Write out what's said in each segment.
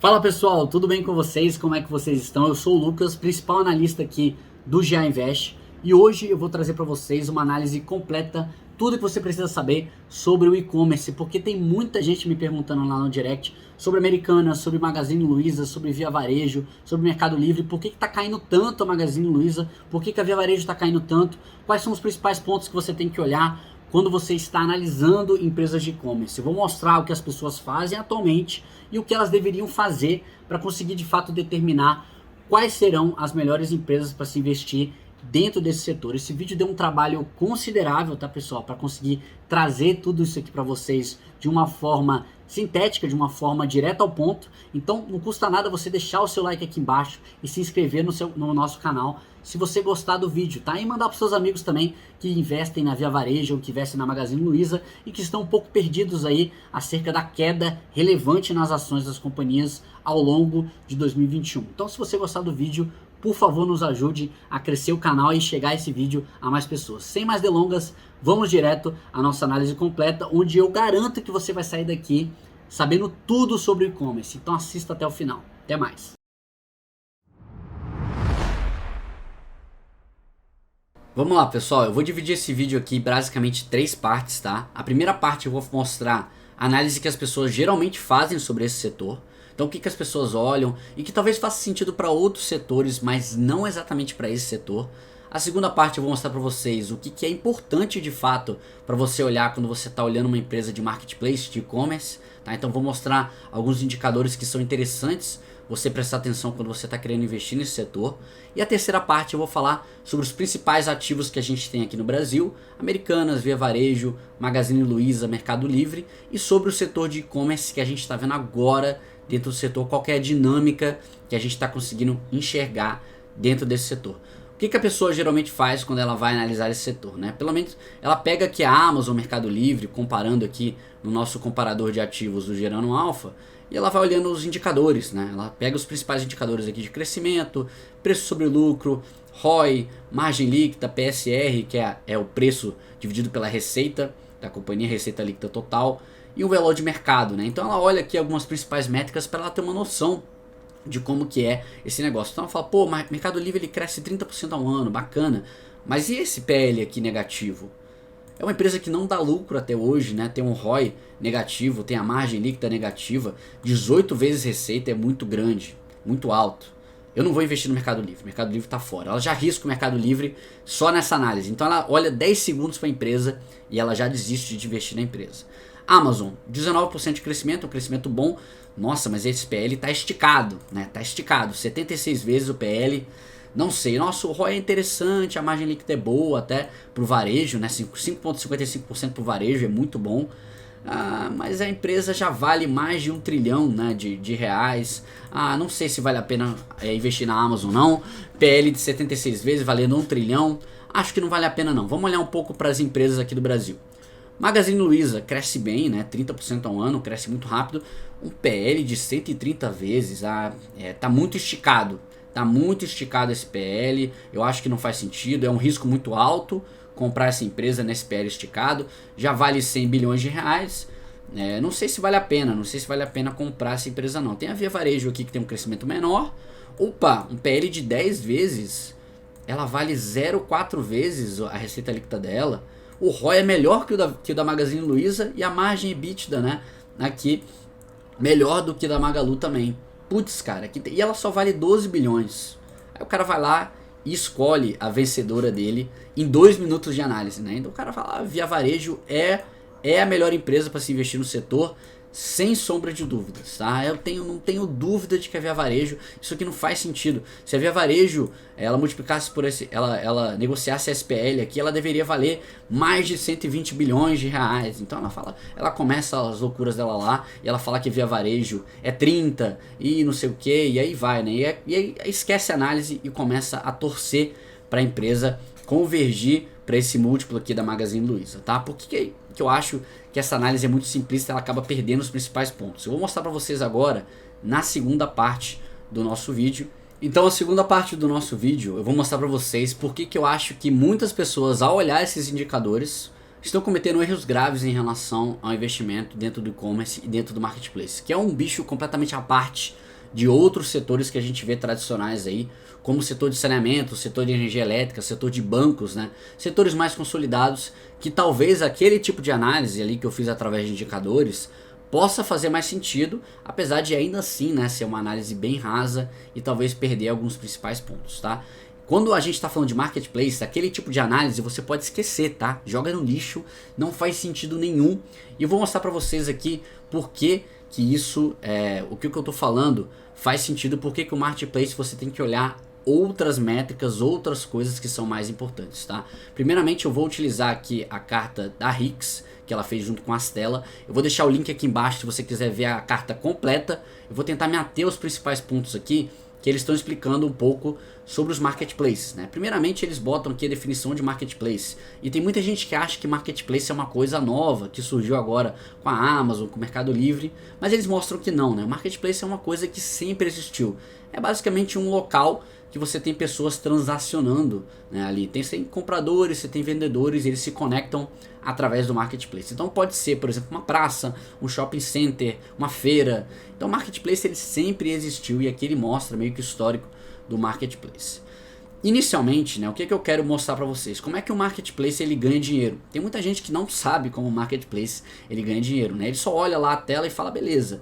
Fala pessoal, tudo bem com vocês? Como é que vocês estão? Eu sou o Lucas, principal analista aqui do GA Invest, e hoje eu vou trazer para vocês uma análise completa, tudo que você precisa saber sobre o e-commerce, porque tem muita gente me perguntando lá no direct sobre Americanas, sobre Magazine Luiza, sobre Via Varejo, sobre Mercado Livre, por que está caindo tanto a Magazine Luiza, por que a Via Varejo está caindo tanto, quais são os principais pontos que você tem que olhar quando você está analisando empresas de e-commerce. Eu vou mostrar o que as pessoas fazem atualmente e o que elas deveriam fazer para conseguir de fato determinar quais serão as melhores empresas para se investir dentro desse setor. Esse vídeo deu um trabalho considerável, tá pessoal, para conseguir trazer tudo isso aqui para vocês de uma forma sintética, de uma forma direta ao ponto. Então não custa nada você deixar o seu like aqui embaixo e se inscrever no nosso canal se você gostar do vídeo, tá? E mandar para seus amigos também que investem na Via Varejo ou que investem na Magazine Luiza e que estão um pouco perdidos aí acerca da queda relevante nas ações das companhias ao longo de 2021. Então se você gostar do vídeo, por favor, nos ajude a crescer o canal e chegar esse vídeo a mais pessoas. Sem mais delongas, vamos direto à nossa análise completa, onde eu garanto que você vai sair daqui sabendo tudo sobre o e-commerce. Então assista até o final. Até mais. Vamos lá, pessoal. Eu vou dividir esse vídeo aqui basicamente em 3 partes, tá? A primeira parte eu vou mostrar a análise que as pessoas geralmente fazem sobre esse setor. Então o que as pessoas olham e que talvez faça sentido para outros setores, mas não exatamente para esse setor. A segunda parte eu vou mostrar para vocês o que é importante de fato para você olhar quando você está olhando uma empresa de marketplace, de e-commerce. Tá? Então vou mostrar alguns indicadores que são interessantes você prestar atenção quando você está querendo investir nesse setor. E a terceira parte eu vou falar sobre os principais ativos que a gente tem aqui no Brasil, Americanas, Via Varejo, Magazine Luiza, Mercado Livre, e sobre o setor de e-commerce que a gente está vendo agora dentro do setor, qual que é a dinâmica que a gente está conseguindo enxergar dentro desse setor. O que a pessoa geralmente faz quando ela vai analisar esse setor, né? Pelo menos ela pega aqui a Amazon, Mercado Livre, comparando aqui no nosso comparador de ativos do Gerando Alpha, e ela vai olhando os indicadores, né? Ela pega os principais indicadores aqui de crescimento, preço sobre lucro, ROI, margem líquida, PSR, que é o preço dividido pela receita da companhia, receita líquida total, e o valor de mercado, né? Então ela olha aqui algumas principais métricas para ela ter uma noção de como que é esse negócio. Então ela fala, pô, mas Mercado Livre ele cresce 30% ao ano, bacana, mas e esse PL aqui negativo? É uma empresa que não dá lucro até hoje, né? Tem um ROI negativo, tem a margem líquida negativa, 18 vezes receita é muito grande, muito alto. Eu não vou investir no Mercado Livre, o Mercado Livre está fora. Ela já arrisca o Mercado Livre só nessa análise. Então ela olha 10 segundos para a empresa e ela já desiste de investir na empresa. Amazon, 19% de crescimento, um crescimento bom. Nossa, mas esse PL está esticado, né? Está esticado, 76 vezes o PL. Não sei, nossa, o ROI é interessante, a margem líquida é boa até pro varejo, né? 5,55% pro varejo é muito bom. Mas a empresa já vale mais de 1 trilhão, né, de reais. Não sei se vale a pena investir na Amazon não. PL de 76 vezes valendo 1 trilhão. Acho que não vale a pena não. Vamos olhar um pouco para as empresas aqui do Brasil. Magazine Luiza cresce bem, né? 30% ao ano, cresce muito rápido. Um PL de 130 vezes, tá muito esticado. Tá muito esticado esse PL, eu acho que não faz sentido, é um risco muito alto comprar essa empresa nesse PL esticado. Já vale 100 bilhões de reais, não sei se vale a pena, comprar essa empresa não. Tem a Via Varejo aqui que tem um crescimento menor. Opa, um PL de 10 vezes, ela vale 0,4 vezes a receita líquida dela. O ROI é melhor que o da Magazine Luiza e a margem EBITDA, né, aqui melhor do que da Magalu também. Putz, cara, e ela só vale 12 bilhões. Aí o cara vai lá e escolhe a vencedora dele em 2 minutos de análise, né? Então o cara fala, Via Varejo é a melhor empresa para se investir no setor, sem sombra de dúvidas, tá? Não tenho dúvida de que a Via Varejo, isso aqui não faz sentido. Se a Via Varejo, ela multiplicasse por ela negociasse a SPL aqui, ela deveria valer mais de 120 bilhões de reais. Então ela começa as loucuras dela lá, e ela fala que a Via Varejo é 30 e não sei o que, e aí vai, né? E aí esquece a análise e começa a torcer para a empresa convergir para esse múltiplo aqui da Magazine Luiza, tá? Por que eu acho que essa análise é muito simplista, ela acaba perdendo os principais pontos? Eu vou mostrar para vocês agora na segunda parte do nosso vídeo. Então a segunda parte do nosso vídeo eu vou mostrar para vocês por que eu acho que muitas pessoas, ao olhar esses indicadores, estão cometendo erros graves em relação ao investimento dentro do e-commerce e dentro do marketplace, que é um bicho completamente à parte de outros setores que a gente vê tradicionais aí, como o setor de saneamento, o setor de energia elétrica, o setor de bancos, né? Setores mais consolidados, que talvez aquele tipo de análise ali que eu fiz através de indicadores possa fazer mais sentido, apesar de ainda assim, né, ser uma análise bem rasa e talvez perder alguns principais pontos, tá? Quando a gente está falando de marketplace, aquele tipo de análise você pode esquecer, tá? Joga no lixo, não faz sentido nenhum. E eu vou mostrar para vocês aqui por que isso, o que eu estou falando faz sentido, por que o marketplace você tem que olhar outras métricas, outras coisas que são mais importantes, tá? Primeiramente eu vou utilizar aqui a carta da Hicks, que ela fez junto com a Stella. Eu vou deixar o link aqui embaixo se você quiser ver a carta completa. Eu vou tentar me ater aos principais pontos aqui, que eles estão explicando um pouco sobre os marketplaces, né? Primeiramente eles botam aqui a definição de marketplace, e tem muita gente que acha que marketplace é uma coisa nova, que surgiu agora com a Amazon, com o Mercado Livre, mas eles mostram que não, né? O marketplace é uma coisa que sempre existiu, é basicamente um local que você tem pessoas transacionando, né, ali. Você tem compradores, você tem vendedores, e eles se conectam através do marketplace. Então pode ser, por exemplo, uma praça, um shopping center, uma feira. Então o marketplace ele sempre existiu, e aqui ele mostra meio que o histórico do marketplace. Inicialmente, né, o que eu quero mostrar para vocês? Como é que o marketplace ele ganha dinheiro? Tem muita gente que não sabe como o marketplace ele ganha dinheiro, né? Ele só olha lá a tela e fala, beleza,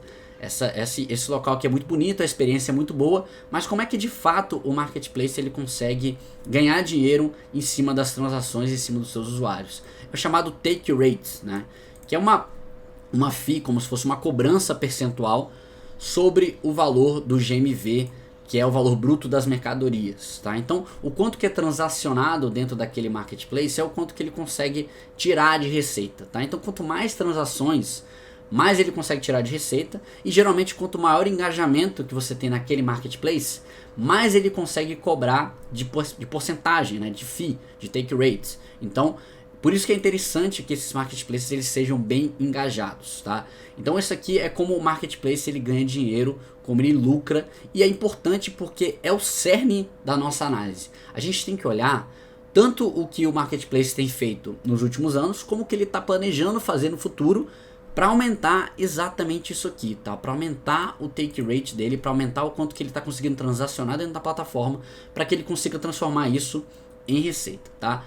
esse local aqui é muito bonito, a experiência é muito boa, mas como é que de fato o marketplace ele consegue ganhar dinheiro em cima das transações, em cima dos seus usuários? É o chamado take rate, né? Que é uma fee, como se fosse uma cobrança percentual sobre o valor do GMV, que é o valor bruto das mercadorias, tá? Então, o quanto que é transacionado dentro daquele marketplace é o quanto que ele consegue tirar de receita, tá? Então, quanto mais transações, mais ele consegue tirar de receita, e geralmente quanto maior engajamento que você tem naquele marketplace, mais ele consegue cobrar de porcentagem, né, de fee, de take rate. Então, por isso que é interessante que esses marketplaces eles sejam bem engajados, tá? Então isso aqui é como o marketplace ele ganha dinheiro, como ele lucra, e é importante porque é o cerne da nossa análise. A gente tem que olhar tanto o que o marketplace tem feito nos últimos anos, como o que ele está planejando fazer no futuro, para aumentar exatamente isso aqui, tá? Para aumentar o take rate dele, para aumentar o quanto que ele está conseguindo transacionar dentro da plataforma, para que ele consiga transformar isso em receita, tá?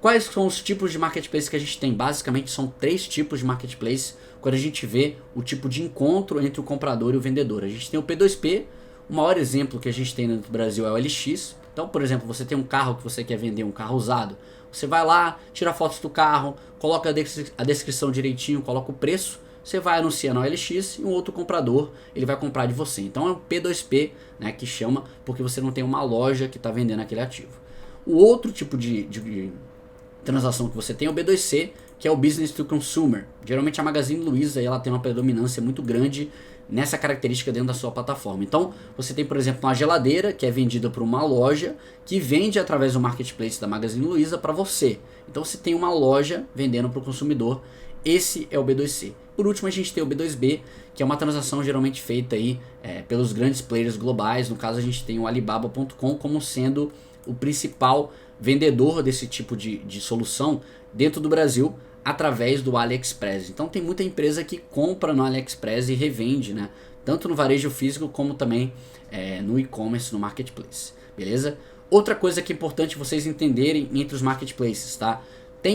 Quais são os tipos de marketplace que a gente tem? Basicamente são 3 tipos de marketplace quando a gente vê o tipo de encontro entre o comprador e o vendedor. A gente tem o P2P, o maior exemplo que a gente tem no Brasil é o LX. Então, por exemplo, você tem um carro que você quer vender, um carro usado. Você vai lá, tira fotos do carro, coloca a descrição direitinho, coloca o preço, você vai anunciar no LX e um outro comprador ele vai comprar de você. Então é um P2P, né, que chama, porque você não tem uma loja que está vendendo aquele ativo. O outro tipo de transação que você tem é o B2C, que é o Business to Consumer. Geralmente a Magazine Luiza ela tem uma predominância muito grande nessa característica dentro da sua plataforma. Então você tem, por exemplo, uma geladeira que é vendida por uma loja que vende através do marketplace da Magazine Luiza para você. Então você tem uma loja vendendo para o consumidor. Esse é o B2C. Por último a gente tem o B2B, que é uma transação geralmente feita aí, pelos grandes players globais. No caso a gente tem o Alibaba.com como sendo o principal vendedor desse tipo de solução dentro do Brasil, através do AliExpress. Então tem muita empresa que compra no AliExpress e revende, né? Tanto no varejo físico como também no e-commerce, no marketplace, beleza? Outra coisa que é importante vocês entenderem entre os marketplaces, tá?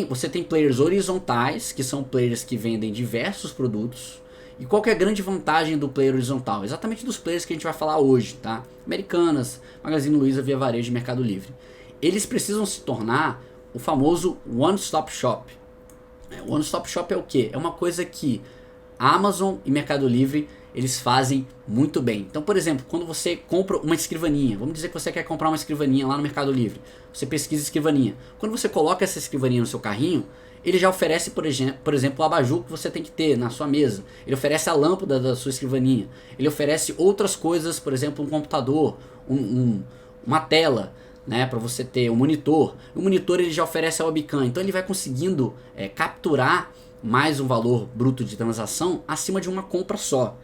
Você tem players horizontais, que são players que vendem diversos produtos. E qual que é a grande vantagem do player horizontal? Exatamente dos players que a gente vai falar hoje, tá? Americanas, Magazine Luiza, Via Varejo e Mercado Livre. Eles precisam se tornar o famoso one-stop shop. One-stop shop é o quê? É uma coisa que a Amazon e Mercado Livre eles fazem muito bem. Então, por exemplo, quando você compra uma escrivaninha, vamos dizer que você quer comprar uma escrivaninha lá no Mercado Livre, você pesquisa escrivaninha. Quando você coloca essa escrivaninha no seu carrinho, ele já oferece, por exemplo, o abajur que você tem que ter na sua mesa. Ele oferece a lâmpada da sua escrivaninha. Ele oferece outras coisas, por exemplo, um computador, uma tela, né, para você ter um monitor. O monitor ele já oferece a webcam, então ele vai conseguindo capturar mais um valor bruto de transação acima de uma compra só.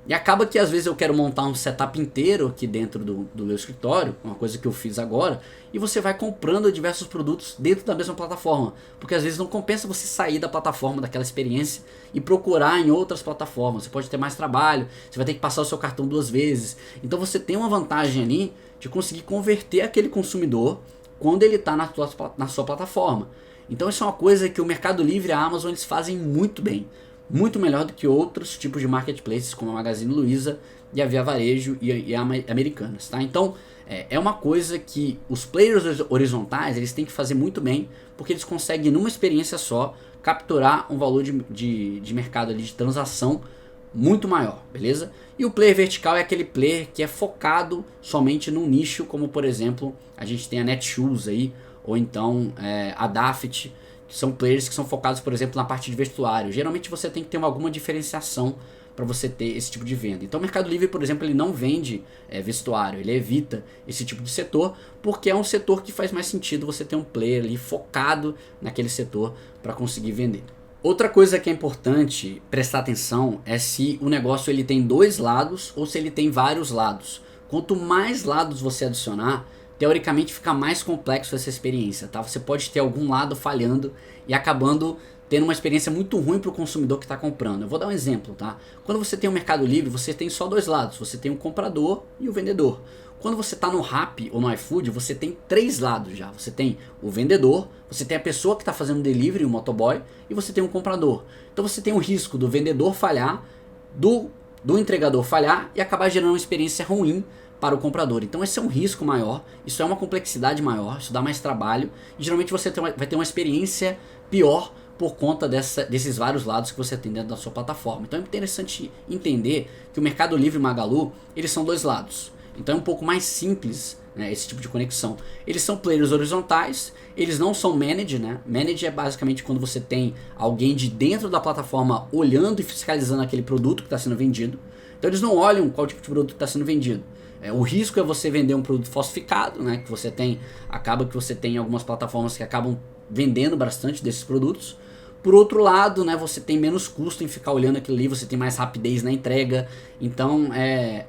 E acaba que às vezes eu quero montar um setup inteiro aqui dentro do meu escritório, uma coisa que eu fiz agora, e você vai comprando diversos produtos dentro da mesma plataforma. Porque às vezes não compensa você sair da plataforma, daquela experiência, e procurar em outras plataformas. Você pode ter mais trabalho, você vai ter que passar o seu cartão 2 vezes. Então você tem uma vantagem ali de conseguir converter aquele consumidor quando ele está na sua plataforma. Então isso é uma coisa que o Mercado Livre e a Amazon eles fazem muito bem. Muito melhor do que outros tipos de marketplaces como a Magazine Luiza e a Via Varejo e a Americanas, tá? Então é uma coisa que os players horizontais eles têm que fazer muito bem, porque eles conseguem numa experiência só capturar um valor de mercado ali, de transação muito maior, beleza? E o player vertical é aquele player que é focado somente num nicho, como por exemplo a gente tem a Netshoes aí, ou então a Daft, que são players que são focados, por exemplo, na parte de vestuário. Geralmente você tem que ter alguma diferenciação para você ter esse tipo de venda. Então o Mercado Livre, por exemplo, ele não vende vestuário, ele evita esse tipo de setor, porque é um setor que faz mais sentido você ter um player ali focado naquele setor para conseguir vender. Outra coisa que é importante prestar atenção é se o negócio ele tem 2 lados ou se ele tem vários lados. Quanto mais lados você adicionar, teoricamente fica mais complexo essa experiência, tá? Você pode ter algum lado falhando e acabando tendo uma experiência muito ruim para o consumidor que está comprando. Eu vou dar um exemplo, tá? Quando você tem o Mercado Livre, você tem só 2 lados, você tem o comprador e o vendedor. Quando você está no Rappi ou no iFood, você tem 3 lados já. Você tem o vendedor, você tem a pessoa que está fazendo delivery, o motoboy, e você tem o comprador. Então você tem o risco do vendedor falhar, do entregador falhar e acabar gerando uma experiência ruim para o comprador. Então esse é um risco maior, isso é uma complexidade maior, isso dá mais trabalho e geralmente você vai ter uma experiência pior por conta desses vários lados que você tem dentro da sua plataforma. Então é interessante entender que o Mercado Livre e o Magalu, eles são 2 lados. Então é um pouco mais simples, né, esse tipo de conexão. Eles são players horizontais, eles não são managed, né? Managed é basicamente quando você tem alguém de dentro da plataforma olhando e fiscalizando aquele produto que está sendo vendido. Então eles não olham qual tipo de produto está sendo vendido. O risco é você vender um produto falsificado, né? Que você tem, acaba que você tem algumas plataformas que acabam vendendo bastante desses produtos. Por outro lado, né, você tem menos custo em ficar olhando aquilo ali, você tem mais rapidez na entrega. Então,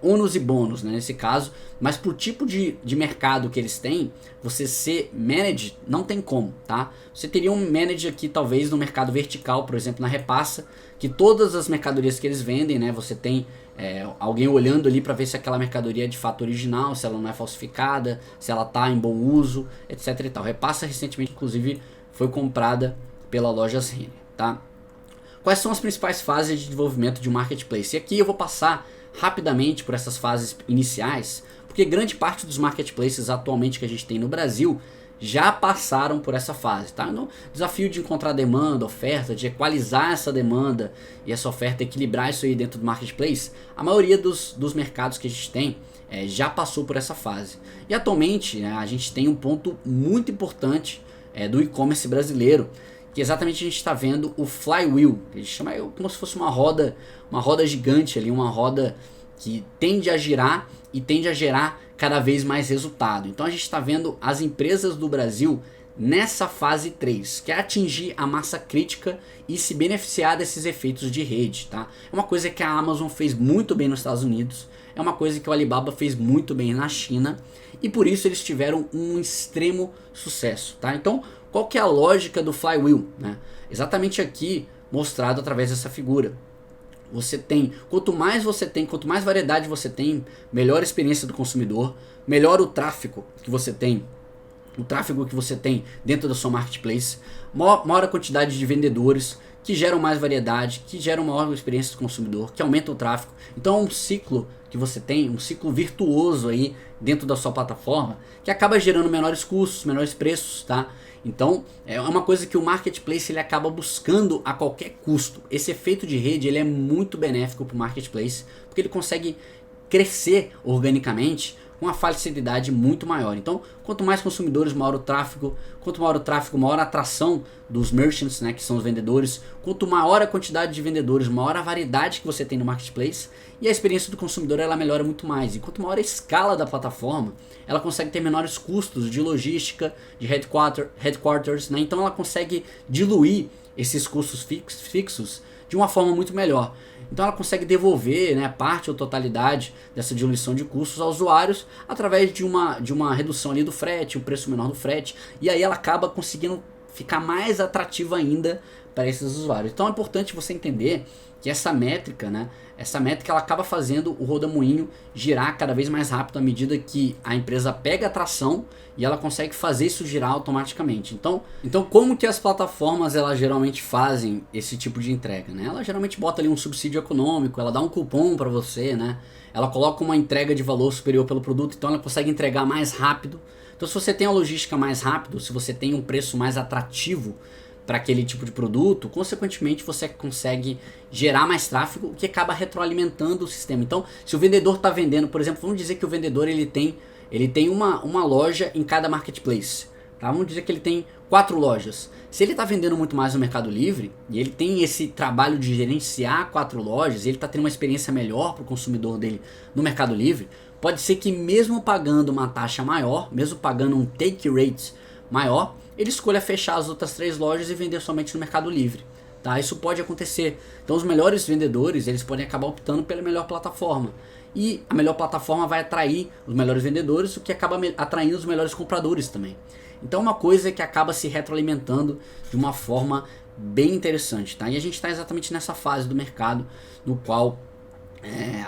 ônus e bônus, né, nesse caso. Mas pro tipo de mercado que eles têm, você ser managed não tem como, tá? Você teria um managed aqui, talvez, no mercado vertical, por exemplo, na Repassa, que todas as mercadorias que eles vendem, né, você tem alguém olhando ali para ver se aquela mercadoria é de fato original, se ela não é falsificada, se ela está em bom uso, etc e tal. Repassa recentemente, inclusive, foi comprada pela Lojas Renner, tá? Quais são as principais fases de desenvolvimento de um marketplace? E aqui eu vou passar rapidamente por essas fases iniciais, porque grande parte dos marketplaces atualmente que a gente tem no Brasil já passaram por essa fase, tá? No desafio de encontrar demanda, oferta, de equalizar essa demanda e essa oferta, equilibrar isso aí dentro do marketplace, a maioria dos mercados que a gente tem já passou por essa fase. E atualmente, né, a gente tem um ponto muito importante do e-commerce brasileiro, que exatamente a gente está vendo o flywheel, que a gente chama como se fosse uma roda gigante ali, uma roda que tende a girar e tende a gerar cada vez mais resultado. Então a gente está vendo as empresas do Brasil nessa fase 3, que é atingir a massa crítica e se beneficiar desses efeitos de rede, tá? É uma coisa que a Amazon fez muito bem nos Estados Unidos, é uma coisa que o Alibaba fez muito bem na China e por isso eles tiveram um extremo sucesso, tá? Então qual que é a lógica do flywheel, né? Exatamente aqui mostrado através dessa figura. Você tem, quanto mais variedade você tem, melhor a experiência do consumidor, melhor o tráfego que você tem, dentro da sua marketplace, maior a quantidade de vendedores que geram mais variedade, que geram maior experiência do consumidor, que aumentam o tráfego. Então é um ciclo que você tem, um ciclo virtuoso aí dentro da sua plataforma, que acaba gerando menores custos, menores preços, tá? Então é uma coisa que o marketplace ele acaba buscando a qualquer custo. Esse efeito de rede ele é muito benéfico para o marketplace, porque ele consegue crescer organicamente com uma facilidade muito maior. Então, quanto mais consumidores, maior o tráfego. Quanto maior o tráfego, maior a atração dos merchants, né, que são os vendedores. Quanto maior a quantidade de vendedores, maior a variedade que você tem no marketplace. E a experiência do consumidor ela melhora muito mais. E quanto maior a escala da plataforma, ela consegue ter menores custos de logística, de headquarters, né? Então ela consegue diluir esses custos fixos de uma forma muito melhor. Então ela consegue devolver, né, parte ou totalidade dessa diluição de custos aos usuários através de uma redução ali do frete, o preço menor do frete, e aí ela acaba conseguindo ficar mais atrativa ainda para esses usuários. Então é importante você entender que essa métrica, né, ela acaba fazendo o rodamuinho girar cada vez mais rápido à medida que a empresa pega a tração e ela consegue fazer isso girar automaticamente. Então como que as plataformas elas geralmente fazem esse tipo de entrega, né? Ela geralmente bota ali um subsídio econômico, ela dá um cupom para você, né? Ela coloca uma entrega de valor superior pelo produto, então ela consegue entregar mais rápido. Então se você tem uma logística mais rápido, se você tem um preço mais atrativo para aquele tipo de produto, consequentemente você consegue gerar mais tráfego, o que acaba retroalimentando o sistema. Então, se o vendedor está vendendo, por exemplo, vamos dizer que o vendedor ele tem uma loja em cada marketplace, tá? Vamos dizer que ele tem 4 lojas. Se ele está vendendo muito mais no Mercado Livre, e ele tem esse trabalho de gerenciar 4 lojas, e ele está tendo uma experiência melhor para o consumidor dele no Mercado Livre, pode ser que mesmo pagando uma taxa maior, mesmo pagando um take rate maior, ele escolha fechar as outras 3 lojas e vender somente no Mercado Livre. Tá? Isso pode acontecer. Então os melhores vendedores eles podem acabar optando pela melhor plataforma. E a melhor plataforma vai atrair os melhores vendedores, o que acaba atraindo os melhores compradores também. Então é uma coisa que acaba se retroalimentando de uma forma bem interessante. Tá? E a gente está exatamente nessa fase do mercado no qual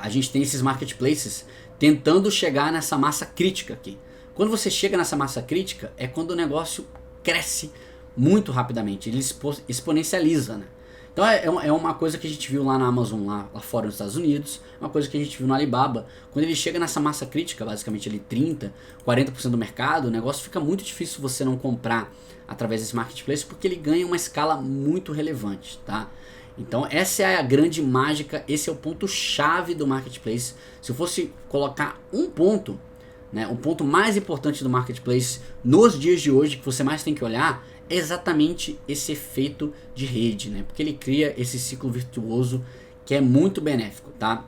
a gente tem esses marketplaces tentando chegar nessa massa crítica aqui. Quando você chega nessa massa crítica é quando o negócio cresce muito rapidamente, ele exponencializa, né? Então é uma coisa que a gente viu lá na Amazon, lá fora nos Estados Unidos, uma coisa que a gente viu no Alibaba, quando ele chega nessa massa crítica, basicamente ele 30%, 40% do mercado, o negócio fica muito difícil você não comprar através desse marketplace, porque ele ganha uma escala muito relevante, tá? Então essa é a grande mágica, esse é o ponto chave do marketplace. Se eu fosse colocar um ponto, né, o ponto mais importante do marketplace nos dias de hoje que você mais tem que olhar é exatamente esse efeito de rede, né, porque ele cria esse ciclo virtuoso que é muito benéfico, tá?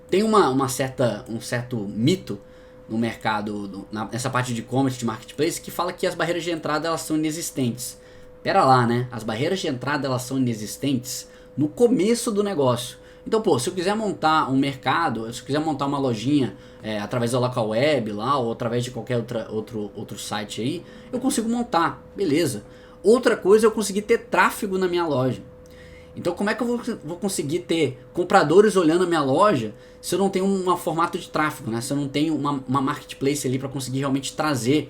Tem um certo mito no mercado, nessa parte de e-commerce, de marketplace, que fala que as barreiras de entrada elas são inexistentes. Pera lá, né? As barreiras de entrada elas são inexistentes no começo do negócio. Então, pô, se eu quiser montar um mercado, se eu quiser montar uma lojinha através da local web lá, ou através de qualquer outro site aí, eu consigo montar, beleza. Outra coisa é eu conseguir ter tráfego na minha loja. Então como é que eu vou conseguir ter compradores olhando a minha loja se eu não tenho um formato de tráfego, né? Se eu não tenho uma marketplace ali para conseguir realmente trazer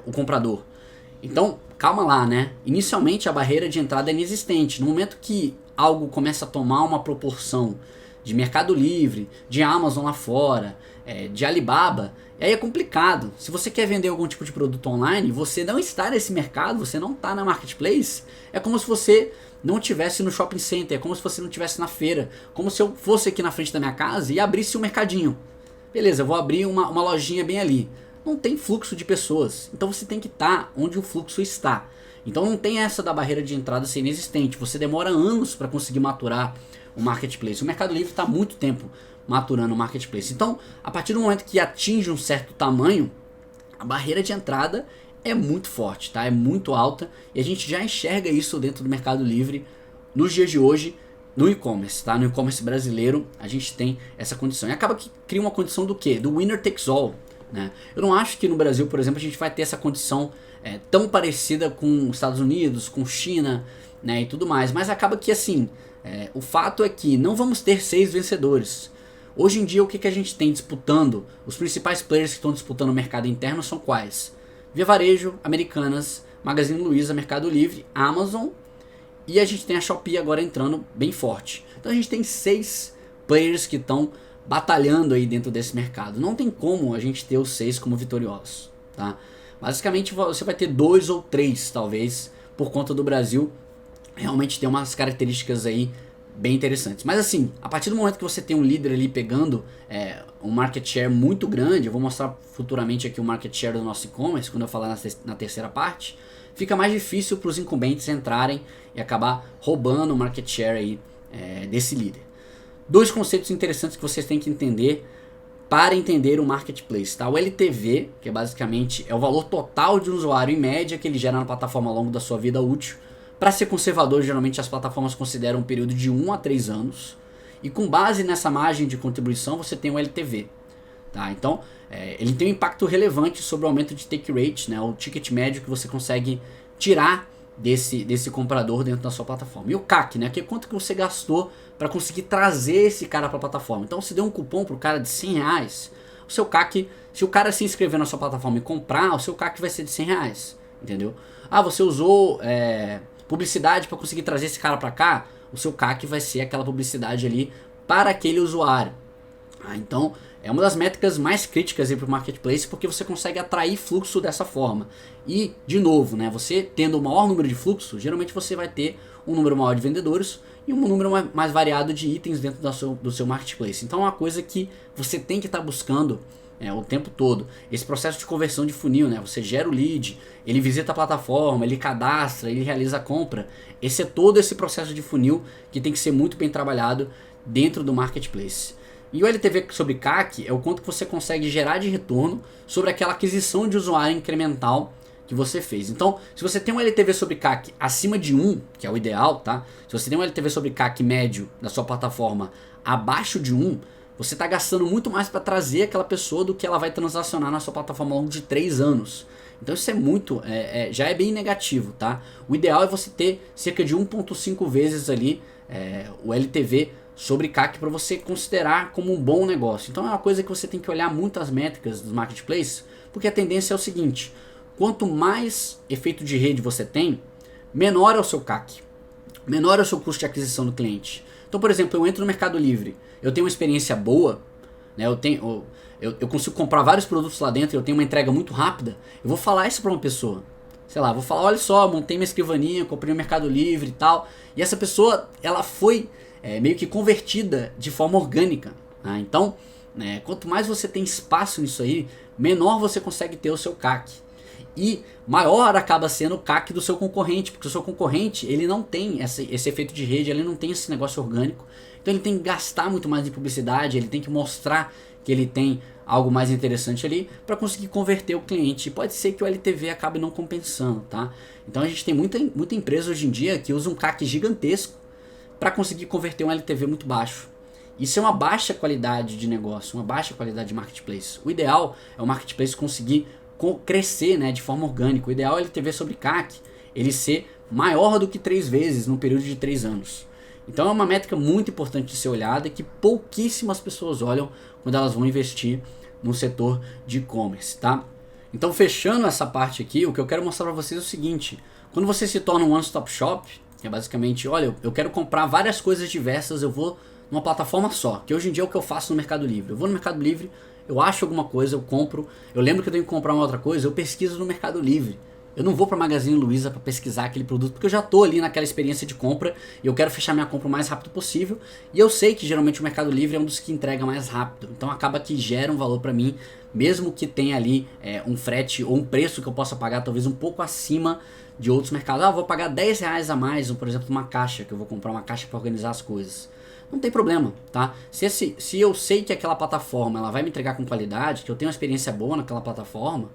o comprador. Então, calma lá, né? Inicialmente a barreira de entrada é inexistente. No momento que algo começa a tomar uma proporção de Mercado Livre, de Amazon lá fora, de Alibaba, aí é complicado. Se você quer vender algum tipo de produto online, você não está nesse mercado, você não está na marketplace, é como se você não estivesse no shopping center, é como se você não estivesse na feira, como se eu fosse aqui na frente da minha casa e abrisse um mercadinho. Beleza, eu vou abrir uma lojinha bem ali. Não tem fluxo de pessoas, então você tem que estar onde o fluxo está. Então não tem essa da barreira de entrada ser inexistente, você demora anos para conseguir maturar o marketplace. O Mercado Livre está há muito tempo maturando o marketplace. Então, a partir do momento que atinge um certo tamanho, a barreira de entrada é muito forte, tá? É muito alta e a gente já enxerga isso dentro do Mercado Livre nos dias de hoje no e-commerce, tá? No e-commerce brasileiro a gente tem essa condição. E acaba que cria uma condição do quê? Do winner takes all, né? Eu não acho que no Brasil, por exemplo, a gente vai ter essa condição tão parecida com os Estados Unidos, com China, né, e tudo mais. Mas acaba que assim, o fato é que não vamos ter 6 vencedores. Hoje em dia o que a gente tem disputando, os principais players que estão disputando o mercado interno são quais? Via Varejo, Americanas, Magazine Luiza, Mercado Livre, Amazon e a gente tem a Shopee agora entrando bem forte. Então a gente tem 6 players que estão batalhando aí dentro desse mercado. Não tem como a gente ter os 6 como vitoriosos, tá? Basicamente você vai ter 2 ou 3 talvez, por conta do Brasil realmente ter umas características aí bem interessantes. Mas assim, a partir do momento que você tem um líder ali pegando um market share muito grande, eu vou mostrar futuramente aqui o market share do nosso e-commerce, quando eu falar na terceira parte, fica mais difícil para os incumbentes entrarem e acabar roubando o market share aí desse líder. 2 conceitos interessantes que vocês têm que entender para entender o marketplace, tá? O LTV, que basicamente é o valor total de um usuário em média que ele gera na plataforma ao longo da sua vida útil, Para ser conservador, geralmente as plataformas consideram um período de 1 a 3 anos. E com base nessa margem de contribuição, você tem o LTV. Tá? Então, ele tem um impacto relevante sobre o aumento de take rate, né? O ticket médio que você consegue tirar desse comprador dentro da sua plataforma. E o CAC, né? Que é quanto que você gastou para conseguir trazer esse cara para a plataforma. Então, se deu um cupom para o cara de R$100, o seu CAC, se o cara se inscrever na sua plataforma e comprar, o seu CAC vai ser de R$100, entendeu? Ah, você usou publicidade para conseguir trazer esse cara para cá, o seu CAC vai ser aquela publicidade ali para aquele usuário. Então, é uma das métricas mais críticas para o marketplace, porque você consegue atrair fluxo dessa forma. E, de novo, né, você tendo o maior número de fluxo, geralmente você vai ter um número maior de vendedores e um número mais variado de itens dentro do seu marketplace. Então é uma coisa que você tem que estar buscando o tempo todo. Esse processo de conversão de funil, né? Você gera o lead, ele visita a plataforma, ele cadastra, ele realiza a compra. Esse é todo esse processo de funil que tem que ser muito bem trabalhado dentro do marketplace. E o LTV sobre CAC é o quanto que você consegue gerar de retorno sobre aquela aquisição de usuário incremental que você fez. Então, se você tem um LTV sobre CAC acima de 1, que é o ideal, tá? Se você tem um LTV sobre CAC médio da sua plataforma abaixo de 1, você está gastando muito mais para trazer aquela pessoa do que ela vai transacionar na sua plataforma ao longo de 3 anos. Então isso é muito, já é bem negativo, tá? O ideal é você ter cerca de 1,5 vezes ali o LTV sobre CAC para você considerar como um bom negócio. Então é uma coisa que você tem que olhar muito as métricas dos marketplaces, porque a tendência é o seguinte: quanto mais efeito de rede você tem, menor é o seu CAC, menor é o seu custo de aquisição do cliente. Então, por exemplo, eu entro no Mercado Livre, eu tenho uma experiência boa, né, eu consigo comprar vários produtos lá dentro, eu tenho uma entrega muito rápida, eu vou falar isso para uma pessoa. Sei lá, vou falar, olha só, montei minha escrivaninha, comprei no Mercado Livre e tal. E essa pessoa, ela foi meio que convertida de forma orgânica. Né? Então, quanto mais você tem espaço nisso aí, menor você consegue ter o seu CAC. E maior acaba sendo o CAC do seu concorrente, porque o seu concorrente ele não tem esse efeito de rede, ele não tem esse negócio orgânico. Então ele tem que gastar muito mais em publicidade, ele tem que mostrar que ele tem algo mais interessante ali para conseguir converter o cliente. E pode ser que o LTV acabe não compensando, tá? Então a gente tem muita empresa hoje em dia que usa um CAC gigantesco para conseguir converter um LTV muito baixo. Isso é uma baixa qualidade de negócio, uma baixa qualidade de marketplace. O ideal é o marketplace conseguir crescer, né, de forma orgânica. O ideal é o LTV sobre CAC ele ser maior do que 3 vezes no período de 3 anos. Então é uma métrica muito importante de ser olhada que pouquíssimas pessoas olham quando elas vão investir no setor de e-commerce, tá? Então, fechando essa parte aqui, o que eu quero mostrar para vocês é o seguinte: quando você se torna um one-stop shop, que é basicamente, olha, eu quero comprar várias coisas diversas, eu vou numa plataforma só, que hoje em dia é o que eu faço no Mercado Livre. Eu vou no Mercado Livre, eu acho alguma coisa, eu compro, eu lembro que eu tenho que comprar uma outra coisa, eu pesquiso no Mercado Livre. Eu não vou para Magazine Luiza para pesquisar aquele produto, porque eu já estou ali naquela experiência de compra e eu quero fechar minha compra o mais rápido possível. E eu sei que geralmente o Mercado Livre é um dos que entrega mais rápido, então acaba que gera um valor para mim, mesmo que tenha ali um frete ou um preço que eu possa pagar talvez um pouco acima de outros mercados. Vou pagar R$10 a mais, por exemplo, uma caixa, que eu vou comprar uma caixa para organizar as coisas. Não tem problema, tá? Se eu sei que aquela plataforma ela vai me entregar com qualidade, que eu tenho uma experiência boa naquela plataforma,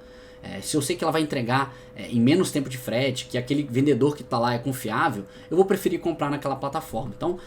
se eu sei que ela vai entregar em menos tempo de frete, que aquele vendedor que está lá é confiável, eu vou preferir comprar naquela plataforma. Então,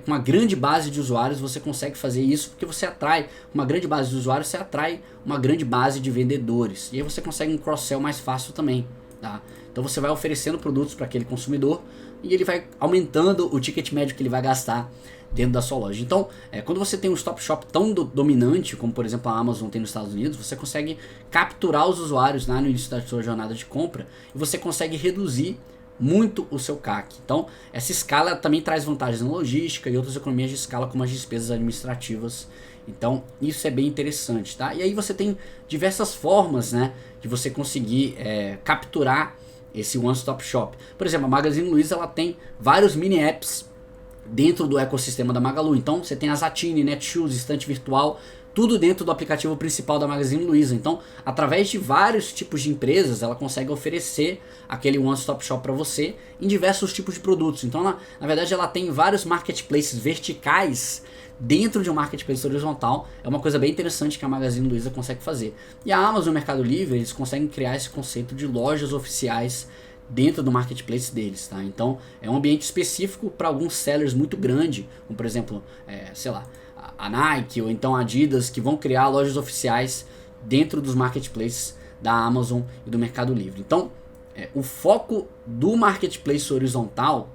com uma grande base de usuários, você consegue fazer isso, porque você atrai uma grande base de usuários, você atrai uma grande base de vendedores. E aí você consegue um cross-sell mais fácil também, tá? Então você vai oferecendo produtos para aquele consumidor e ele vai aumentando o ticket médio que ele vai gastar dentro da sua loja. Então, quando você tem um stop shop tão dominante, como por exemplo a Amazon tem nos Estados Unidos, você consegue capturar os usuários lá no início da sua jornada de compra e você consegue reduzir muito o seu CAC. Então, essa escala também traz vantagens na logística e outras economias de escala, como as despesas administrativas. Então, isso é bem interessante, tá? E aí você tem diversas formas, né, de você conseguir capturar esse one-stop shop. Por exemplo, a Magazine Luiza ela tem vários mini apps dentro do ecossistema da Magalu. Então você tem a Zattini, Netshoes, estante virtual, tudo dentro do aplicativo principal da Magazine Luiza. Então, através de vários tipos de empresas, ela consegue oferecer aquele one-stop shop para você em diversos tipos de produtos. Então, na verdade, ela tem vários marketplaces verticais dentro de um marketplace horizontal. É uma coisa bem interessante que a Magazine Luiza consegue fazer. E a Amazon e o Mercado Livre, eles conseguem criar esse conceito de lojas oficiais dentro do marketplace deles, tá? Então é um ambiente específico para alguns sellers muito grande, como por exemplo, sei lá, a Nike ou então a Adidas, que vão criar lojas oficiais dentro dos marketplaces da Amazon e do Mercado Livre. Então, o foco do marketplace horizontal,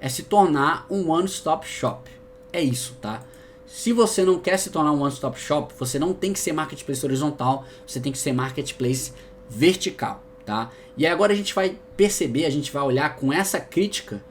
é se tornar um one-stop shop. É isso, tá? Se você não quer se tornar um one-stop shop, você não tem que ser marketplace horizontal, você tem que ser marketplace vertical, tá? E agora a gente vai perceber, a gente vai olhar com essa crítica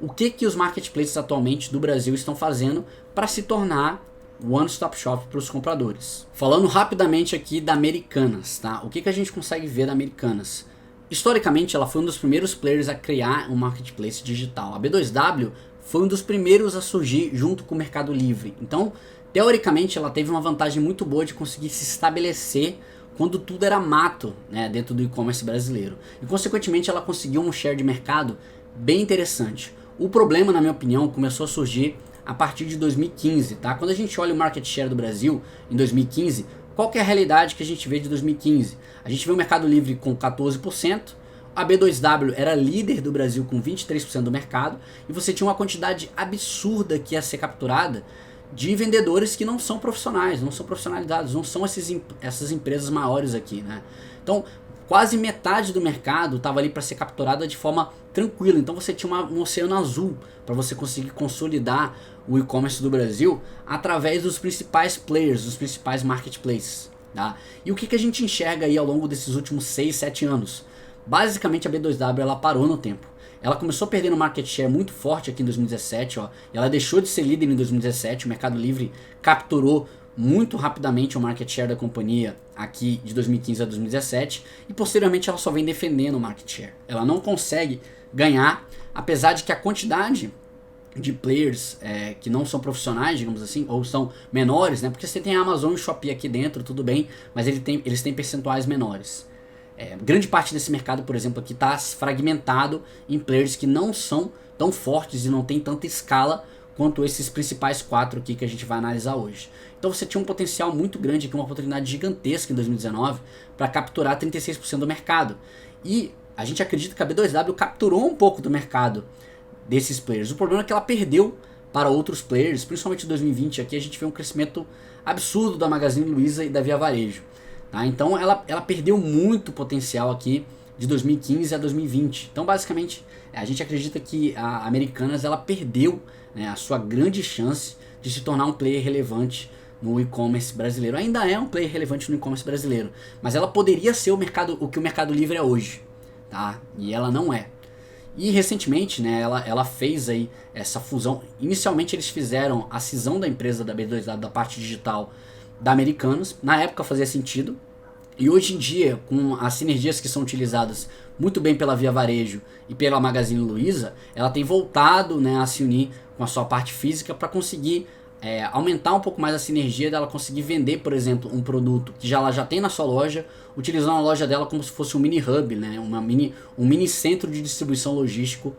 o que os marketplaces atualmente do Brasil estão fazendo para se tornar one-stop shop para os compradores. Falando rapidamente aqui da Americanas, tá? O que a gente consegue ver da Americanas? Historicamente, ela foi um dos primeiros players a criar um marketplace digital. A B2W foi um dos primeiros a surgir junto com o Mercado Livre. Então, teoricamente, ela teve uma vantagem muito boa de conseguir se estabelecer quando tudo era mato, né, dentro do e-commerce brasileiro. E, consequentemente, ela conseguiu um share de mercado bem interessante. O problema, na minha opinião, começou a surgir a partir de 2015, tá? Quando a gente olha o market share do Brasil em 2015, qual que é a realidade que a gente vê de 2015? A gente vê o Mercado Livre com 14%, a B2W era líder do Brasil com 23% do mercado, e você tinha uma quantidade absurda que ia ser capturada de vendedores que não são profissionais, não são profissionalizados, não são essas empresas maiores aqui, né? Então, quase metade do mercado estava ali para ser capturada de forma tranquila. Então você tinha um oceano azul para você conseguir consolidar o e-commerce do Brasil através dos principais players, dos principais marketplaces, tá? E o que a gente enxerga aí ao longo desses últimos 6, 7 anos? Basicamente a B2W ela parou no tempo. Ela começou perdendo market share muito forte aqui em 2017, ó, e ela deixou de ser líder em 2017, o Mercado Livre capturou muito rapidamente o market share da companhia aqui de 2015 a 2017 e posteriormente ela só vem defendendo o market share. Ela não consegue ganhar, apesar de que a quantidade de players que não são profissionais, digamos assim, ou são menores, né? Porque você tem a Amazon e o Shopee aqui dentro, tudo bem, mas eles têm percentuais menores. Grande parte desse mercado, por exemplo, aqui está fragmentado em players que não são tão fortes e não tem tanta escala quanto esses principais 4 aqui que a gente vai analisar hoje. Então você tinha um potencial muito grande aqui, uma oportunidade gigantesca em 2019 para capturar 36% do mercado. E a gente acredita que a B2W capturou um pouco do mercado desses players. O problema é que ela perdeu para outros players, principalmente em 2020. Aqui a gente vê um crescimento absurdo da Magazine Luiza e da Via Varejo. Tá? Então ela perdeu muito potencial aqui de 2015 a 2020. Então basicamente a gente acredita que a Americanas ela perdeu, né, a sua grande chance de se tornar um player relevante no e-commerce brasileiro. Ainda é um player relevante no e-commerce brasileiro, mas ela poderia ser o que o Mercado Livre é hoje, tá? E ela não é. E recentemente, né, ela fez aí essa fusão. Inicialmente eles fizeram a cisão da empresa da B2W, da parte digital da Americanas. Na época fazia sentido. E hoje em dia, com as sinergias que são utilizadas muito bem pela Via Varejo e pela Magazine Luiza, ela tem voltado, né, a se unir com a sua parte física para conseguir aumentar um pouco mais a sinergia dela conseguir vender, por exemplo, um produto que ela já tem na sua loja, utilizando a loja dela como se fosse um mini hub, né, um mini centro de distribuição logístico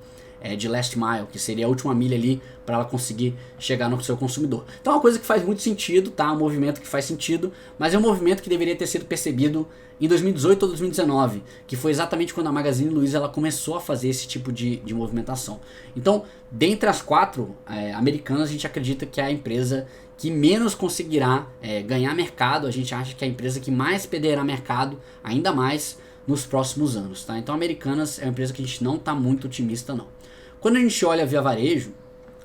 de last mile, que seria a última milha ali para ela conseguir chegar no seu consumidor. Então é uma coisa que faz muito sentido, tá? Um movimento que faz sentido, mas é um movimento que deveria ter sido percebido em 2018 ou 2019, que foi exatamente quando a Magazine Luiza ela começou a fazer esse tipo de movimentação. Então, dentre as 4 americanas, a gente acredita que é a empresa que menos conseguirá ganhar mercado. A gente acha que é a empresa que mais perderá mercado, ainda mais nos próximos anos, tá? Então a Americanas é uma empresa que a gente não está muito otimista não. Quando a gente olha a Via Varejo,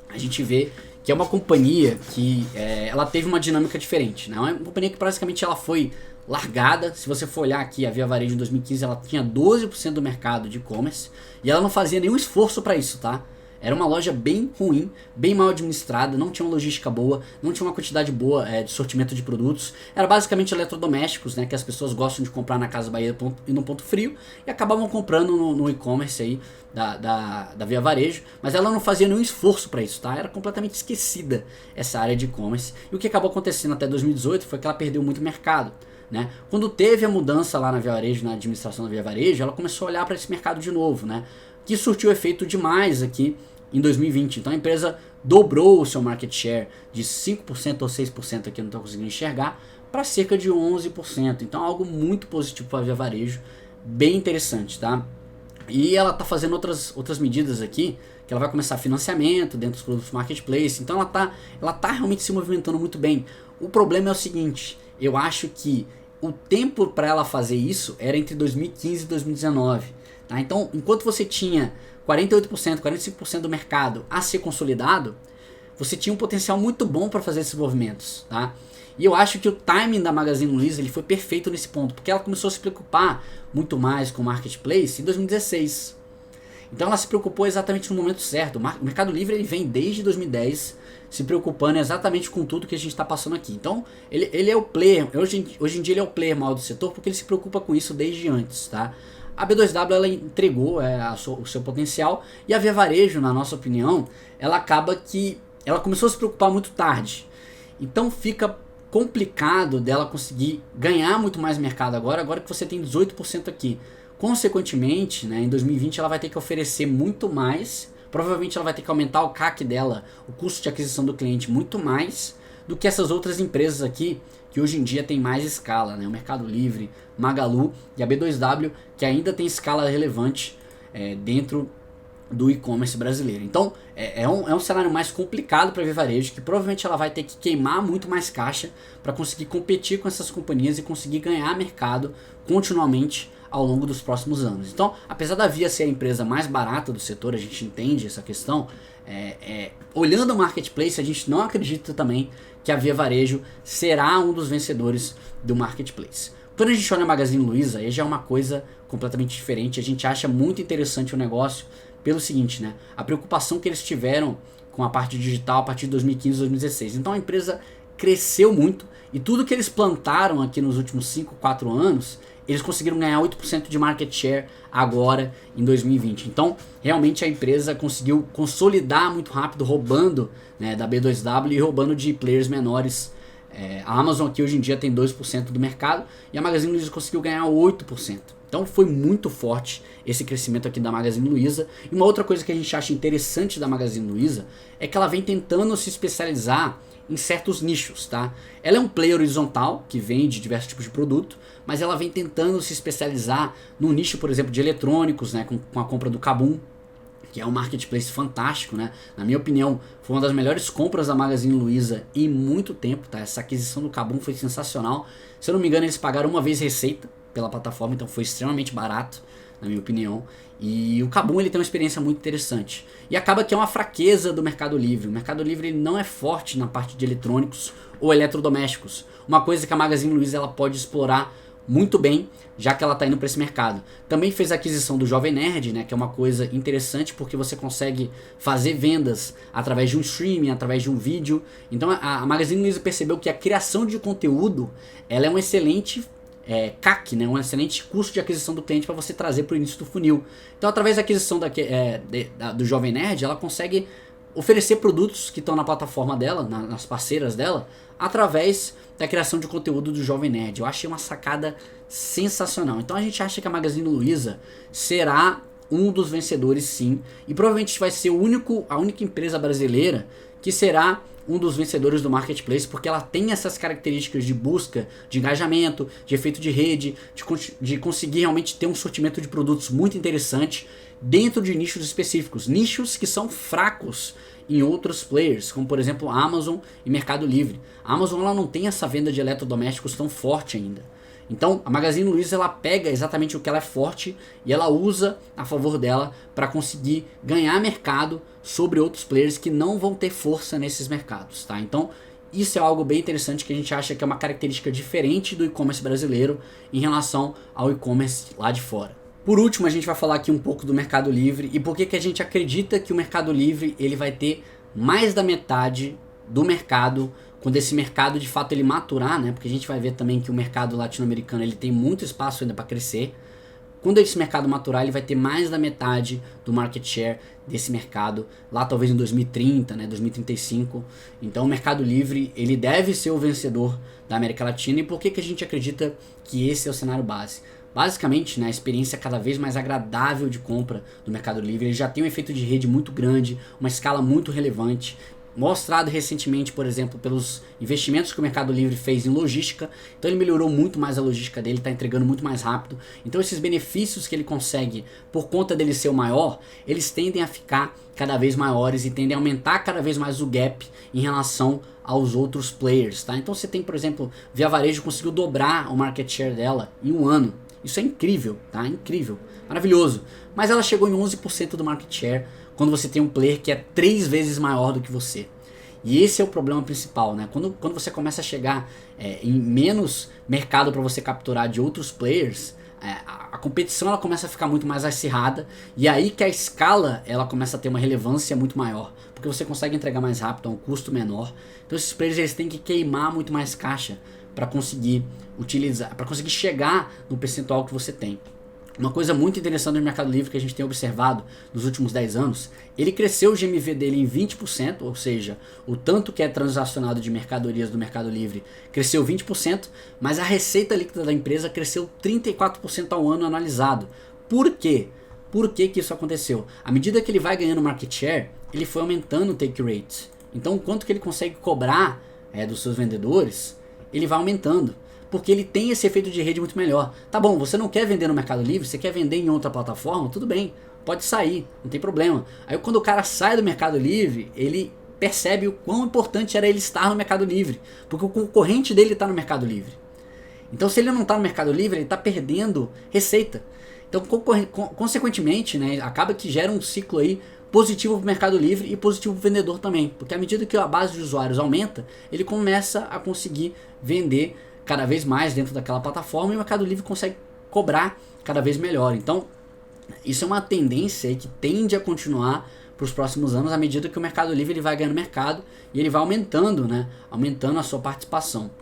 a gente vê que é uma companhia que ela teve uma dinâmica diferente, né? É uma companhia que praticamente ela foi largada. Se você for olhar aqui a Via Varejo em 2015, ela tinha 12% do mercado de e-commerce e ela não fazia nenhum esforço para isso, tá? Era uma loja bem ruim, bem mal administrada, não tinha uma logística boa, não tinha uma quantidade boa de sortimento de produtos. Era basicamente eletrodomésticos, né, que as pessoas gostam de comprar na Casa Bahia e no Ponto Frio e acabavam comprando no e-commerce aí da Via Varejo, mas ela não fazia nenhum esforço para isso, tá? Era completamente esquecida essa área de e-commerce. E o que acabou acontecendo até 2018 foi que ela perdeu muito mercado, né? Quando teve a mudança lá na Via Varejo, na administração da Via Varejo, ela começou a olhar para esse mercado de novo, né? Que surtiu efeito demais aqui em 2020. Então a empresa dobrou o seu market share de 5% ou 6%, aqui eu não estou conseguindo enxergar, para cerca de 11%. Então algo muito positivo para a Via Varejo. bem interessante, tá? E ela tá fazendo outras medidas aqui, que ela vai começar financiamento dentro dos produtos marketplace, então ela tá realmente se movimentando muito bem. O problema é o seguinte, eu acho que o tempo para ela fazer isso era entre 2015 e 2019, tá? Então, enquanto você tinha 48%, 45% do mercado a ser consolidado, você tinha um potencial muito bom para fazer esses movimentos, tá? E eu acho que o timing da Magazine Luiza ele foi perfeito nesse ponto, porque ela começou a se preocupar muito mais com o marketplace em 2016. Então ela se preocupou exatamente no momento certo. O Mercado Livre ele vem desde 2010 se preocupando exatamente com tudo que a gente está passando aqui. Então ele é o player, hoje em dia ele é o player maior do setor porque ele se preocupa com isso desde antes, tá? A B2W ela entregou o seu potencial e a Via Varejo, na nossa opinião, ela acaba que ela começou a se preocupar muito tarde. Então fica complicado dela conseguir ganhar muito mais mercado agora que você tem 18% aqui. Consequentemente, né, em 2020 ela vai ter que oferecer muito mais, provavelmente ela vai ter que aumentar o CAC dela, o custo de aquisição do cliente, muito mais do que essas outras empresas aqui, que hoje em dia tem mais escala, né? O Mercado Livre, Magalu e a B2W, que ainda tem escala relevante dentro do e-commerce brasileiro. Então é um cenário mais complicado para a Via Varejo, que provavelmente ela vai ter que queimar muito mais caixa para conseguir competir com essas companhias e conseguir ganhar mercado continuamente ao longo dos próximos anos. Então, apesar da Via ser a empresa mais barata do setor, a gente entende essa questão, olhando o marketplace, a gente não acredita também que a Via Varejo será um dos vencedores do marketplace. Quando a gente olha a Magazine Luiza, aí já é uma coisa completamente diferente, a gente acha muito interessante o negócio pelo seguinte, né? A preocupação que eles tiveram com a parte digital a partir de 2015 e 2016. Então a empresa cresceu muito e tudo que eles plantaram aqui nos últimos 5, 4 anos, eles conseguiram ganhar 8% de market share agora em 2020. Então, realmente a empresa conseguiu consolidar muito rápido, roubando, né, da B2W e roubando de players menores. A Amazon aqui hoje em dia tem 2% do mercado e a Magazine Luiza conseguiu ganhar 8%. Então foi muito forte esse crescimento aqui da Magazine Luiza. E uma outra coisa que a gente acha interessante da Magazine Luiza é que ela vem tentando se especializar em certos nichos, tá? Ela é um player horizontal que vende diversos tipos de produto, mas ela vem tentando se especializar no nicho, por exemplo, de eletrônicos, né, com a compra do Kabum, que é um marketplace fantástico, né? Na minha opinião, foi uma das melhores compras da Magazine Luiza em muito tempo, tá? Essa aquisição do Kabum foi sensacional. Se eu não me engano, eles pagaram uma vez receita pela plataforma, então foi extremamente barato, na minha opinião. E o Kabum ele tem uma experiência muito interessante. E acaba que é uma fraqueza do Mercado Livre. O Mercado Livre ele não é forte na parte de eletrônicos ou eletrodomésticos. Uma coisa que a Magazine Luiza ela pode explorar muito bem, já que ela está indo para esse mercado. Também fez a aquisição do Jovem Nerd, né, que é uma coisa interessante porque você consegue fazer vendas através de um streaming, através de um vídeo. Então a Magazine Luiza percebeu que a criação de conteúdo ela é um excelente CAC, né, um excelente custo de aquisição do cliente para você trazer para o início do funil. Então através da aquisição do Jovem Nerd, ela consegue oferecer produtos que estão na plataforma dela, nas parceiras dela, através da criação de conteúdo do Jovem Nerd. Eu achei uma sacada sensacional. Então a gente acha que a Magazine Luiza será um dos vencedores, sim, e provavelmente vai ser a única empresa brasileira que será um dos vencedores do marketplace, porque ela tem essas características de busca, de engajamento, de efeito de rede, de conseguir realmente ter um sortimento de produtos muito interessante dentro de nichos específicos, nichos que são fracos em outros players, como por exemplo a Amazon e Mercado Livre. A Amazon ela não tem essa venda de eletrodomésticos tão forte ainda. Então a Magazine Luiza ela pega exatamente o que ela é forte e ela usa a favor dela para conseguir ganhar mercado sobre outros players que não vão ter força nesses mercados, tá? Então isso é algo bem interessante que a gente acha que é uma característica diferente do e-commerce brasileiro em relação ao e-commerce lá de fora. Por último, a gente vai falar aqui um pouco do Mercado Livre e por que a gente acredita que o Mercado Livre ele vai ter mais da metade do mercado quando esse mercado de fato ele maturar, né? Porque a gente vai ver também que o mercado latino-americano ele tem muito espaço ainda para crescer. Quando esse mercado maturar, ele vai ter mais da metade do market share desse mercado, lá talvez em 2030, né, 2035. Então o Mercado Livre ele deve ser o vencedor da América Latina. E por que a gente acredita que esse é o cenário base? Basicamente, né, a experiência cada vez mais agradável de compra do Mercado Livre, ele já tem um efeito de rede muito grande, uma escala muito relevante. mostrado recentemente, por exemplo, pelos investimentos que o Mercado Livre fez em logística. Então ele melhorou muito mais a logística dele, está entregando muito mais rápido. Então esses benefícios que ele consegue por conta dele ser o maior, eles tendem a ficar cada vez maiores e tendem a aumentar cada vez mais o gap em relação aos outros players, tá? Então você tem, por exemplo, Via Varejo conseguiu dobrar o market share dela em um ano. Isso é incrível, tá? Incrível, maravilhoso. Mas ela chegou em 11% do market share quando você tem um player que é 3 vezes maior do que você. E esse é o problema principal, né? Quando você começa a chegar em menos mercado para você capturar de outros players, a competição ela começa a ficar muito mais acirrada, e aí que a escala ela começa a ter uma relevância muito maior, porque você consegue entregar mais rápido a um custo menor. Então esses players eles têm que queimar muito mais caixa para conseguir utilizar, para conseguir chegar no percentual que você tem. Uma coisa muito interessante no Mercado Livre que a gente tem observado nos últimos 10 anos, ele cresceu o GMV dele em 20%, ou seja, o tanto que é transacionado de mercadorias do Mercado Livre cresceu 20%, mas a receita líquida da empresa cresceu 34% ao ano analisado. Por quê? Por que isso aconteceu? À medida que ele vai ganhando market share, ele foi aumentando o take rate. Então, o quanto que ele consegue cobrar dos seus vendedores, ele vai aumentando. Porque ele tem esse efeito de rede muito melhor. Tá bom, você não quer vender no Mercado Livre, você quer vender em outra plataforma, tudo bem, pode sair, não tem problema. Aí quando o cara sai do Mercado Livre, ele percebe o quão importante era ele estar no Mercado Livre, porque o concorrente dele está no Mercado Livre. Então se ele não está no Mercado Livre, ele está perdendo receita. Então consequentemente, né, acaba que gera um ciclo aí positivo para o Mercado Livre e positivo para o vendedor também. Porque à medida que a base de usuários aumenta, ele começa a conseguir vender cada vez mais dentro daquela plataforma e o Mercado Livre consegue cobrar cada vez melhor. Então, isso é uma tendência aí que tende a continuar para os próximos anos à medida que o Mercado Livre ele vai ganhando mercado e ele vai aumentando, né? Aumentando a sua participação.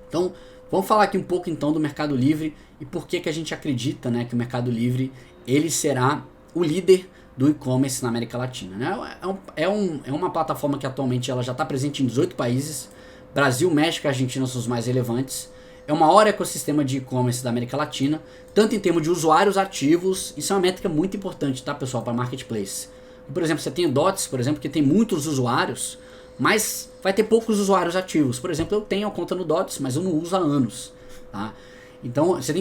Então, vamos falar aqui um pouco então do Mercado Livre e por que a gente acredita, né, que o Mercado Livre ele será o líder do e-commerce na América Latina, né? É uma plataforma que atualmente ela já está presente em 18 países. Brasil, México e Argentina são os mais relevantes. É o maior ecossistema de e-commerce da América Latina, tanto em termos de usuários ativos. Isso é uma métrica muito importante, tá, pessoal, para marketplace. Por exemplo, você tem o Dots, por exemplo, que tem muitos usuários, mas vai ter poucos usuários ativos. Por exemplo, eu tenho a conta no Dots, mas eu não uso há anos, tá? Então você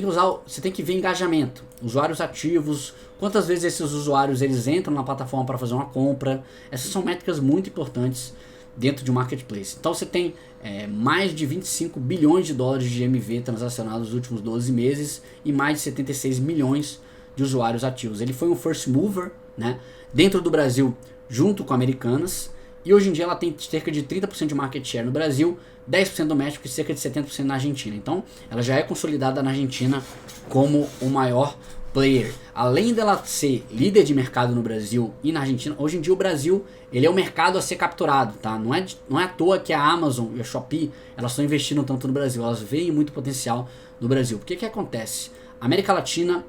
tem que ver engajamento, usuários ativos, quantas vezes esses usuários eles entram na plataforma para fazer uma compra. Essas são métricas muito importantes dentro de um marketplace. Então você tem mais de 25 bilhões de dólares de GMV transacionados nos últimos 12 meses e mais de 76 milhões de usuários ativos. Ele foi um first mover, né, dentro do Brasil junto com Americanas, e hoje em dia ela tem cerca de 30% de market share no Brasil, 10% no México e cerca de 70% na Argentina. Então ela já é consolidada na Argentina como o maior player. Além dela ser líder de mercado no Brasil e na Argentina, hoje em dia o Brasil ele é o mercado a ser capturado, tá? Não é à toa que a Amazon e a Shopee elas estão investindo tanto no Brasil, elas veem muito potencial no Brasil. Porque que acontece? A América Latina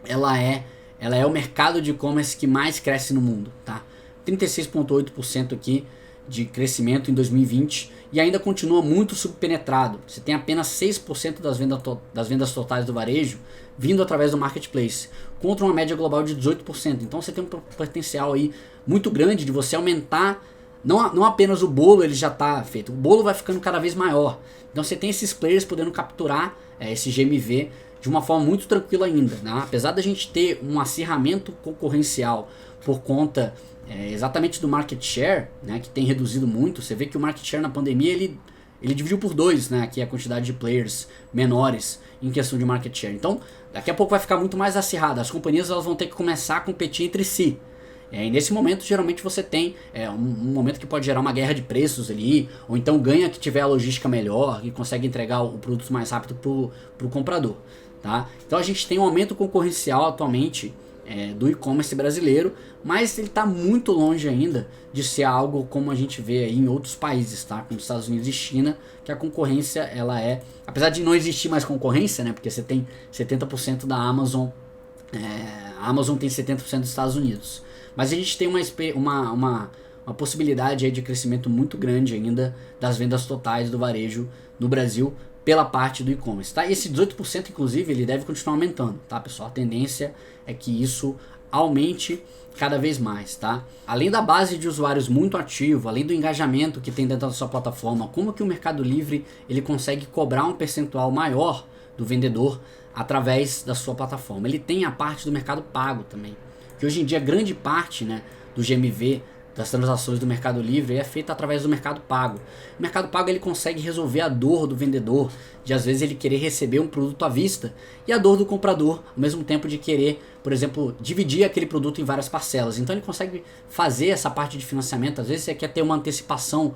ela é o mercado de e-commerce que mais cresce no mundo, tá? 36,8% aqui de crescimento em 2020 e ainda continua muito subpenetrado. Você tem apenas 6% das vendas totais do varejo vindo através do marketplace, contra uma média global de 18%. Então você tem um potencial aí muito grande de você aumentar, não apenas o bolo ele já está feito, o bolo vai ficando cada vez maior. Então você tem esses players podendo capturar esse GMV de uma forma muito tranquila ainda, né? Apesar da gente ter um acirramento concorrencial por conta exatamente do market share, né, que tem reduzido muito. Você vê que o market share na pandemia ele dividiu por 2, né, aqui a quantidade de players menores em questão de market share. Então daqui a pouco vai ficar muito mais acirrado, as companhias elas vão ter que começar a competir entre si. E nesse momento geralmente você tem um momento que pode gerar uma guerra de preços ali, ou então ganha que tiver a logística melhor e consegue entregar o produto mais rápido para o comprador, tá? Então a gente tem um aumento concorrencial atualmente do e-commerce brasileiro, mas ele está muito longe ainda de ser algo como a gente vê aí em outros países, tá? Como Estados Unidos e China, que a concorrência ela apesar de não existir mais concorrência, né? Porque você tem 70% da Amazon, a Amazon tem 70% dos Estados Unidos, mas a gente tem uma possibilidade aí de crescimento muito grande ainda das vendas totais do varejo no Brasil pela parte do e-commerce, tá? Esse 18% inclusive ele deve continuar aumentando, tá, pessoal? A tendência é que isso aumente cada vez mais, tá? Além da base de usuários muito ativa, além do engajamento que tem dentro da sua plataforma, como que o Mercado Livre ele consegue cobrar um percentual maior do vendedor através da sua plataforma? Ele tem a parte do Mercado Pago também, que hoje em dia grande parte, né, do GMV das transações do Mercado Livre é feita através do Mercado Pago. O Mercado Pago ele consegue resolver a dor do vendedor, de às vezes ele querer receber um produto à vista, e a dor do comprador, ao mesmo tempo de querer, por exemplo, dividir aquele produto em várias parcelas. Então ele consegue fazer essa parte de financiamento, às vezes você quer ter uma antecipação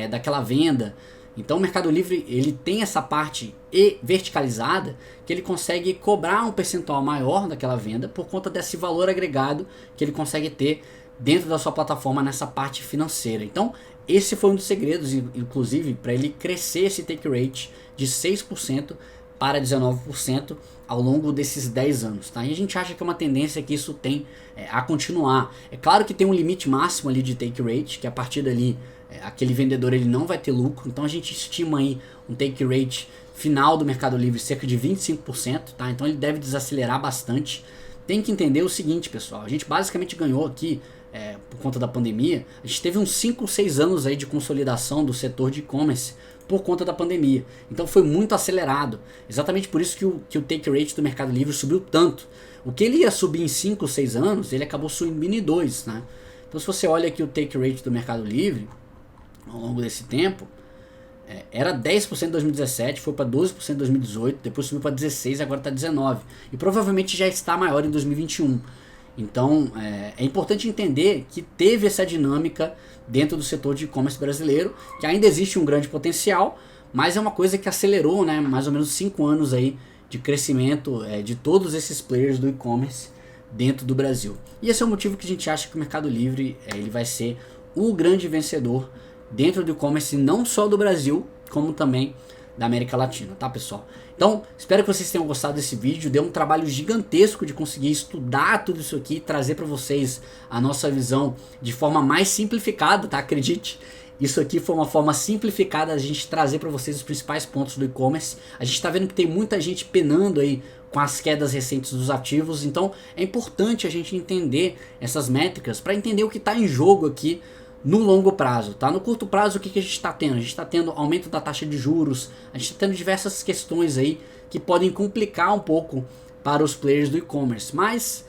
daquela venda. Então o Mercado Livre ele tem essa parte verticalizada que ele consegue cobrar um percentual maior daquela venda por conta desse valor agregado que ele consegue ter dentro da sua plataforma nessa parte financeira. Então esse foi um dos segredos, inclusive, para ele crescer esse take rate de 6% para 19% ao longo desses 10 anos. Tá? E a gente acha que é uma tendência que isso tem a continuar. É claro que tem um limite máximo ali de take rate, que a partir dali aquele vendedor ele não vai ter lucro. Então a gente estima aí um take rate final do Mercado Livre cerca de 25%. Tá? Então ele deve desacelerar bastante. Tem que entender o seguinte, pessoal. A gente basicamente ganhou aqui, por conta da pandemia, a gente teve uns 5 ou 6 anos aí de consolidação do setor de e-commerce por conta da pandemia. Então foi muito acelerado. Exatamente por isso que o take rate do Mercado Livre subiu tanto. O que ele ia subir em 5 ou 6 anos, ele acabou subindo em 2. Né? Então se você olha aqui o take rate do Mercado Livre, ao longo desse tempo, era 10% em 2017, foi para 12% em 2018, depois subiu para 16% e agora está 19%. E provavelmente já está maior em 2021. Então é importante entender que teve essa dinâmica dentro do setor de e-commerce brasileiro, que ainda existe um grande potencial, mas é uma coisa que acelerou, né, mais ou menos 5 anos aí de crescimento de todos esses players do e-commerce dentro do Brasil. E esse é o motivo que a gente acha que o Mercado Livre ele vai ser o grande vencedor dentro do e-commerce, não só do Brasil, como também da América Latina, tá, pessoal? Então, espero que vocês tenham gostado desse vídeo. Deu um trabalho gigantesco de conseguir estudar tudo isso aqui e trazer para vocês a nossa visão de forma mais simplificada, tá? Acredite, isso aqui foi uma forma simplificada de a gente trazer para vocês os principais pontos do e-commerce. A gente está vendo que tem muita gente penando aí com as quedas recentes dos ativos, então é importante a gente entender essas métricas para entender o que está em jogo aqui no longo prazo, tá? No curto prazo, o que a gente está tendo? A gente está tendo aumento da taxa de juros, a gente está tendo diversas questões aí que podem complicar um pouco para os players do e-commerce, mas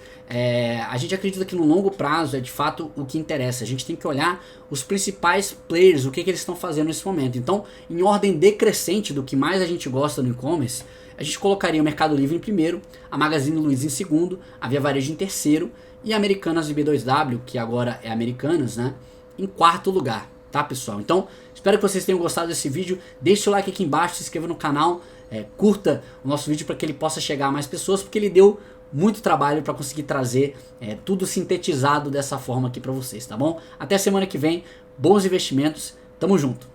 a gente acredita que no longo prazo é de fato o que interessa. A gente tem que olhar os principais players, o que eles estão fazendo nesse momento. Então, em ordem decrescente do que mais a gente gosta no e-commerce, a gente colocaria o Mercado Livre em primeiro, a Magazine Luiza em segundo, a Via Varejo em terceiro e a Americanas e B2W, que agora é Americanas, né, em quarto lugar, tá, pessoal? Então, espero que vocês tenham gostado desse vídeo. Deixe o like aqui embaixo, se inscreva no canal, curta o nosso vídeo para que ele possa chegar a mais pessoas, porque ele deu muito trabalho para conseguir trazer tudo sintetizado dessa forma aqui para vocês, tá bom? Até semana que vem, bons investimentos, tamo junto!